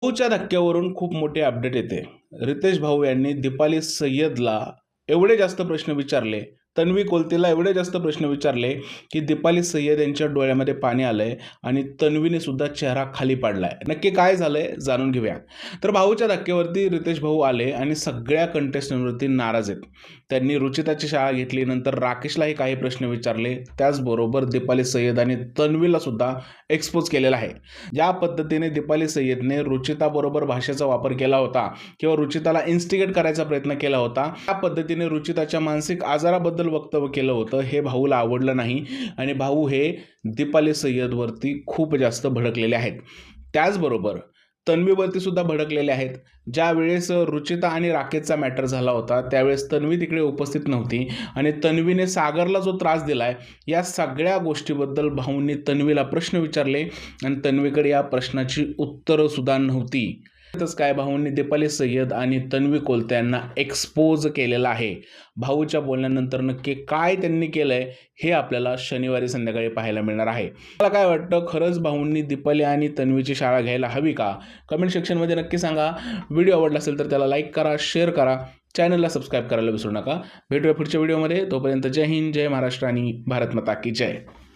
भाऊच्या धक्क्यावरून खूप मोठे अपडेट येते. रितेश भाऊ यांनी दीपाली सय्यदला एवढे जास्त प्रश्न विचारले, तन्वी कोलतेला एवढे जास्त प्रश्न विचारले की दीपाली सय्यद यांच्या डोळ्यामध्ये पाणी आलंय आणि तन्वीने सुद्धा चेहरा खाली पाडलाय. नक्की काय झालंय जाणून घेऊया. तर भाऊच्या धक्क्यावरती रितेश भाऊ आले आणि सगळ्या कंटेस्टंटवरती नाराज आहेत. त्यांनी रुचिताची शाळा घेतली, नंतर राकेशलाही काही प्रश्न विचारले, त्याचबरोबर दीपाली सय्यद आणि तन्वीला सुद्धा एक्सपोज केलेला आहे. ज्या पद्धतीने दीपाली सय्यदने रुचिताबरोबर भाषेचा वापर केला होता किंवा रुचिताला इन्स्टिगेट करायचा प्रयत्न केला होता, त्या पद्धतीने रुचिताच्या मानसिक आजाराबद्दल वक्तव्य केलं होतं, हे भाऊला आवडलं नाही आणि भाऊ हे दीपाली सय्यदवरती खूप जास्त भडकलेले आहेत. त्याचबरोबर तन्वीवरती सुद्धा भडकलेले आहेत. ज्या वेळेस रुचिता आणि राकेशचा मॅटर झाला होता त्यावेळेस तन्वी तिकडे उपस्थित नव्हती आणि तन्वीने सागरला जो त्रास दिलाय, या सगळ्या गोष्टीबद्दल भाऊंनी तन्वीला प्रश्न विचारले आणि तन्वीकडे या प्रश्नाची उत्तरं सुद्धा नव्हती. तसंच काय भाऊंनी दीपाली सय्यद आणि तन्वी कोलते यांना एक्सपोज केलेला आहे. भाऊच्या बोलण्यानंतर नक्की काय त्यांनी केलंय हे आपल्याला शनिवारी संध्याकाळी पाहायला मिळणार आहे. मला काय वाटतं, खरंच भाऊंनी दीपाली आणि तन्वीची शाळा घ्यायला हवी का? कमेंट सेक्शनमध्ये नक्की सांगा. व्हिडिओ आवडला असेल तर त्याला लाईक करा, शेअर करा, चॅनलला सबस्क्राईब करायला विसरू नका. भेटूया पुढच्या व्हिडिओमध्ये. तोपर्यंत जय हिंद, जय महाराष्ट्र आणि भारत माता की जय.